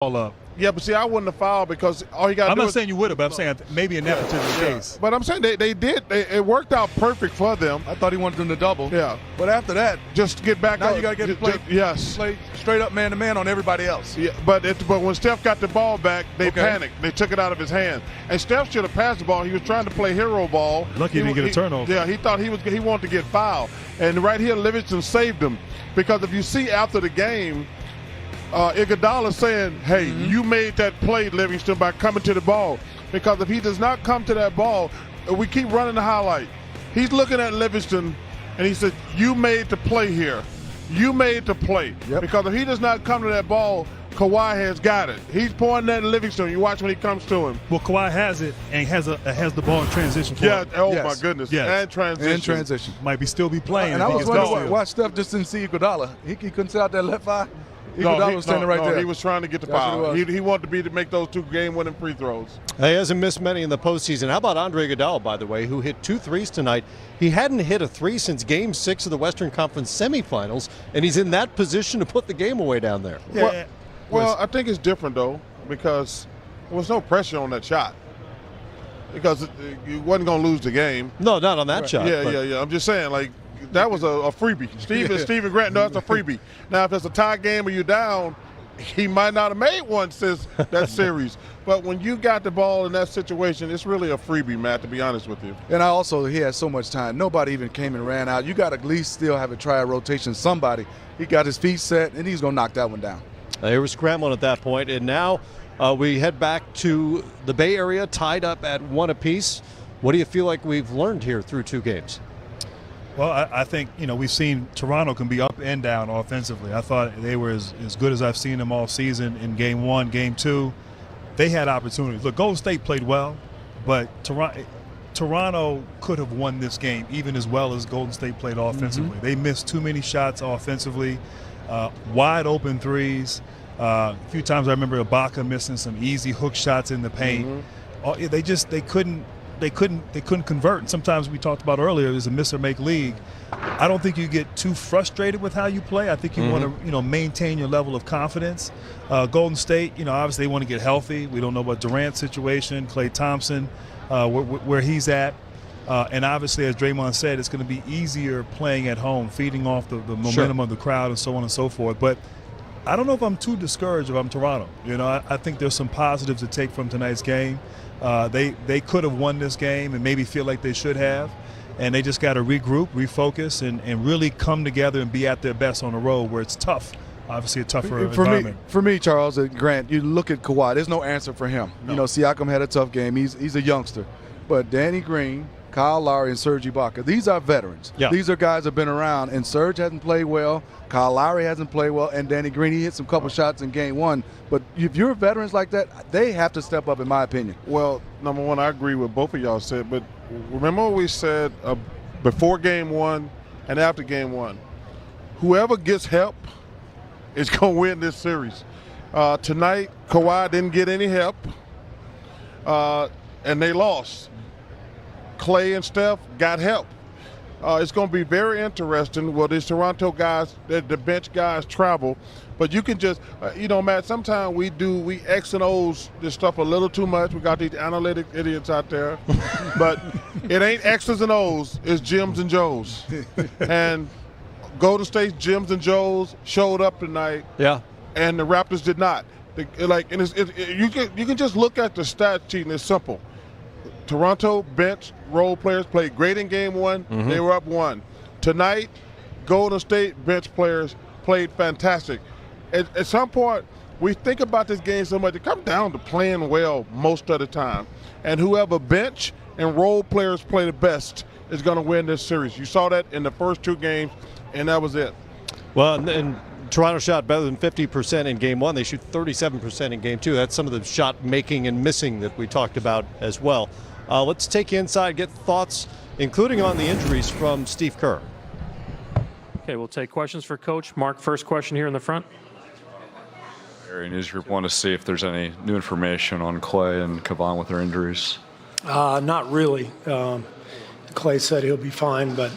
ball up. Yeah, but see, I wouldn't have fouled because all you got to do I'm not is, saying you would have, but I'm saying maybe in that particular case. But I'm saying they did. It worked out perfect for them. I thought he wanted them to double. Yeah. But after that, Just get back now up. you got to get play straight up man-to-man on everybody else. Yeah, but when Steph got the ball back, they panicked. They took it out of his hand. And Steph should have passed the ball. He was trying to play hero ball. Lucky he didn't get a turnover. Yeah, he thought he wanted to get fouled. And right here, Livingston saved him. Because if you see after the game, Iguodala saying, hey, you made that play, Livingston, by coming to the ball. Because if he does not come to that ball, we keep running the highlight. He's looking at Livingston, and he said, you made the play here. You made the play. Yep. Because if he does not come to that ball, Kawhi has got it. He's pointing at Livingston. You watch when he comes to him. Well, Kawhi has it and has the ball in transition for Yeah, him. oh Yes. my goodness. Yes. And transition. And transition. Might be still be playing. And if I he was gets wondering downfield. why Steph just didn't see Iguodala. He couldn't sit out that left eye. Iguodala was standing right there. He was trying to get the That's foul. what it was. He wanted to make those 2 game-winning free throws. He hasn't missed many in the postseason. How about Andre Iguodala, by the way, who hit 2 threes tonight? He hadn't hit a 3 since Game 6 of the Western Conference semifinals, and he's in that position to put the game away down there. Yeah. Well, I think it's different, though, because there was no pressure on that shot. Because you wasn't going to lose the game. No, not on that shot. Yeah, but yeah, yeah. I'm just saying, like, that was a freebie. Steven Grant, no, it's a freebie. Now, if it's a tie game or you're down, he might not have made one since that series. But when you got the ball in that situation, it's really a freebie, Matt, to be honest with you. And he had so much time. Nobody even came and ran out. You got to at least still have a try a rotation. Somebody. He got his feet set, and he's going to knock that one down. They were scrambling at that point, and now we head back to the Bay Area, tied up at 1 apiece. What do you feel like we've learned here through 2 games? Well, I think, we've seen Toronto can be up and down offensively. I thought they were as good as I've seen them all season in Game 1, Game 2. They had opportunities. Look, Golden State played well, but Toronto could have won this game even as well as Golden State played offensively. They missed too many shots offensively, wide open threes. A few times I remember Ibaka missing some easy hook shots in the paint. They couldn't convert. And sometimes we talked about earlier, it was a miss or make league. I don't think you get too frustrated with how you play. I think you want to, maintain your level of confidence. Golden State, obviously they want to get healthy. We don't know about Durant's situation, Klay Thompson, where he's at. And obviously, as Draymond said, it's going to be easier playing at home, feeding off the momentum of the crowd and so on and so forth. But I don't know if I'm too discouraged if I'm Toronto. I think there's some positives to take from tonight's game. They could have won this game and maybe feel like they should have. And they just got to regroup, refocus, and really come together and be at their best on the road where it's tough. Obviously a tougher environment. For me, Charles and Grant, you look at Kawhi, there's no answer for him. No. Siakam had a tough game. He's a youngster. But Danny Green, Kyle Lowry, and Serge Ibaka, these are veterans. Yeah. These are guys that have been around, and Serge hasn't played well. Kyle Lowry hasn't played well, and Danny Green, he hit some couple shots in Game 1. But if you're veterans like that, they have to step up, in my opinion. Well, number one, I agree with both of y'all said, but remember what we said before Game 1 and after Game 1. Whoever gets help is going to win this series. Tonight, Kawhi didn't get any help, and they lost. Klay and Steph got help. It's going to be very interesting. Well, these Toronto guys, the bench guys travel, but you can just, Matt, sometimes we X and O's this stuff a little too much. We got these analytic idiots out there, but it ain't X's and O's, it's Jims and Joes. And Golden State's Jims and Joes showed up tonight. Yeah. And the Raptors did not. You can just look at the stat sheet and it's simple. Toronto bench role players played great in Game 1. They were up 1. Tonight, Golden State bench players played fantastic. At some point, we think about this game so much. It comes down to playing well most of the time. And whoever bench and role players play the best is going to win this series. You saw that in the first 2 games, and that was it. Well, and Toronto shot better than 50% in Game 1. They shoot 37% in Game 2. That's some of the shot making and missing that we talked about as well. Let's take you inside, get thoughts, including on the injuries, from Steve Kerr. Okay, we'll take questions for Coach. Mark, first question here in the front. Area News Group want to see if there's any new information on Klay and Kevon with their injuries. Not really. Klay said he'll be fine, but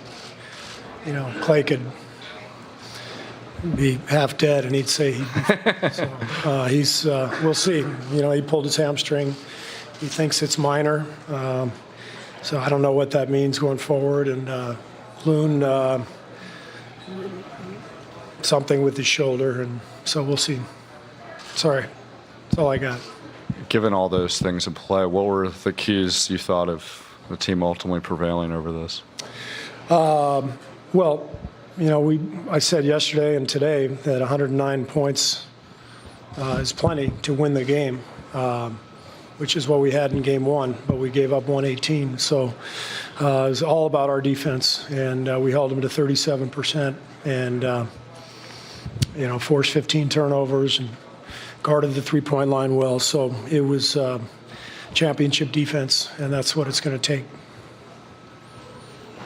Klay could be half dead, and he'd say we'll see. He pulled his hamstring. He thinks it's minor. So I don't know what that means going forward. And Loon, something with his shoulder, and so we'll see. Sorry, that's all I got. Given all those things in play, what were the keys you thought of the team ultimately prevailing over this? Well, I said yesterday and today that 109 points is plenty to win the game, which is what we had in game one, but we gave up 118. So it was all about our defense, and we held them to 37% and, forced 15 turnovers and guarded the three-point line well. So it was championship defense, and that's what it's going to take.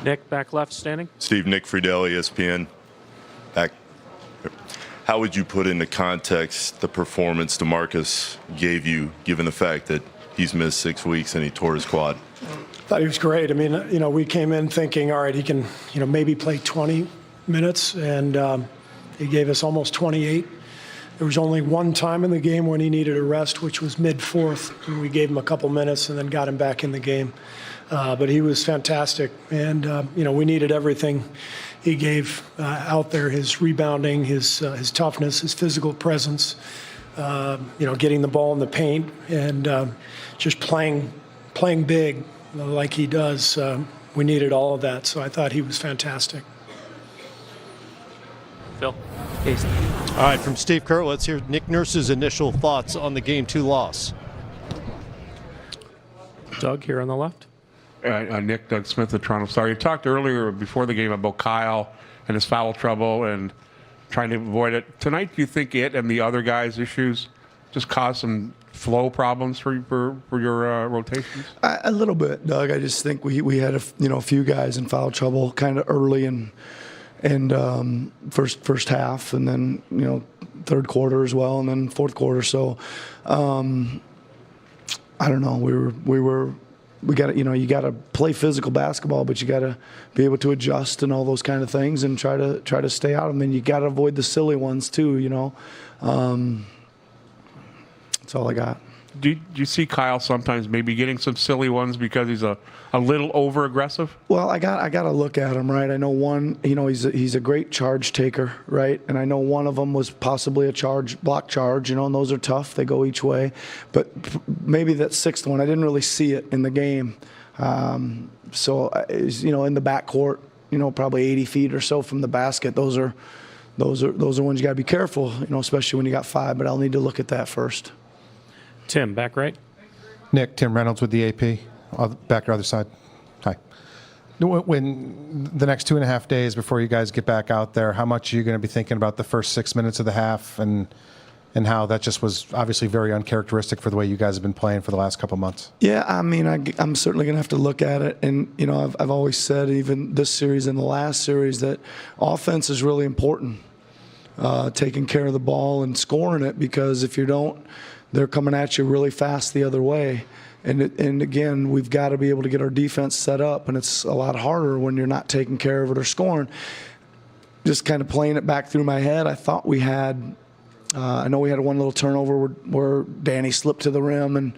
Nick, back left, standing. Steve, Nick Friedel, ESPN. Back. How would you put into context the performance DeMarcus gave you, given the fact that he's missed 6 weeks and he tore his quad? I thought he was great. I mean, we came in thinking, all right, he can, maybe play 20 minutes, and he gave us almost 28. There was only one time in the game when he needed a rest, which was mid-fourth, and we gave him a couple minutes and then got him back in the game. But he was fantastic, and we needed everything he gave out there: his rebounding, his toughness, his physical presence, getting the ball in the paint, and just playing big like he does. We needed all of that, so I thought he was fantastic. Phil. All right, from Steve Kerr, let's hear Nick Nurse's initial thoughts on the Game 2 loss. Doug here on the left. Nick, Doug Smith of Toronto Star. You talked earlier before the game about Kyle and his foul trouble and trying to avoid it. Tonight, do you think it and the other guys' issues just caused some flow problems for your rotations? A little bit, Doug. I just think we had a few guys in foul trouble kind of early and first half, and then third quarter as well, and then fourth quarter. So I don't know. We got to, you got to play physical basketball, but you got to be able to adjust and all those kind of things and try to stay out of them. And you got to avoid the silly ones too. That's all I got. Do you see Kyle sometimes maybe getting some silly ones because he's a little over aggressive? Well, I got to look at him, right? I know one, he's a great charge taker, right? And I know one of them was possibly a block charge, and those are tough. They go each way. But maybe that sixth one, I didn't really see it in the game. So in the backcourt, probably 80 feet or so from the basket. Those are ones you got to be careful, especially when you got five. But I'll need to look at that first. Tim, back right. Nick, Tim Reynolds with the AP. Back to the other side. Hi. When the next 2.5 days before you guys get back out there, how much are you going to be thinking about the first 6 minutes of the half and how that just was obviously very uncharacteristic for the way you guys have been playing for the last couple months? Yeah, I mean, I'm certainly going to have to look at it. And, I've always said, even this series and the last series, that offense is really important, taking care of the ball and scoring it, because if you don't, they're coming at you really fast the other way. And again, we've got to be able to get our defense set up, and it's a lot harder when you're not taking care of it or scoring. Just kind of playing it back through my head, I thought we had I know we had one little turnover where Danny slipped to the rim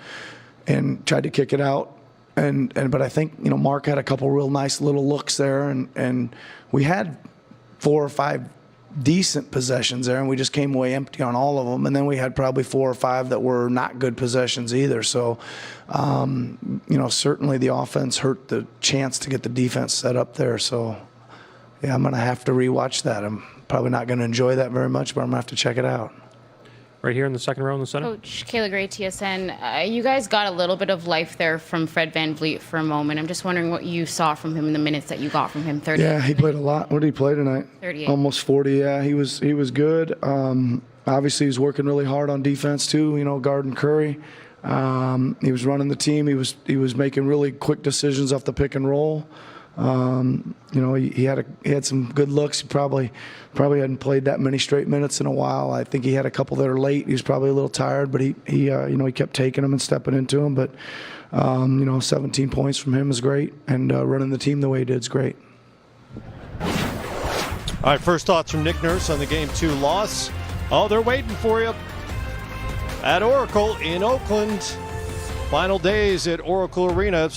and tried to kick it out. But I think, Mark had a couple real nice little looks there, and we had 4 or 5 decent possessions there, and we just came away empty on all of them. And then we had probably 4 or 5 that were not good possessions either. So, certainly the offense hurt the chance to get the defense set up there. So, yeah, I'm going to have to rewatch that. I'm probably not going to enjoy that very much, but I'm going to have to check it out. Right here in the second row in the center. Coach Kayla Gray, TSN. You guys got a little bit of life there from Fred VanVleet for a moment. I'm just wondering what you saw from him in the minutes that you got from him. 30. Yeah, he played a lot. What did he play tonight? 38. Almost 40. Yeah, he was good. Obviously, he was working really hard on defense too. Guarding Curry. He was running the team. He was making really quick decisions off the pick and roll. He had some good looks. He probably hadn't played that many straight minutes in a while. I think he had a couple that are late. He was probably a little tired, but he kept taking them and stepping into them. But 17 points from him is great, and running the team the way he did is great. All right, first thoughts from Nick Nurse on the Game 2 loss. Oh, they're waiting for you at Oracle in Oakland. Final days at Oracle Arena.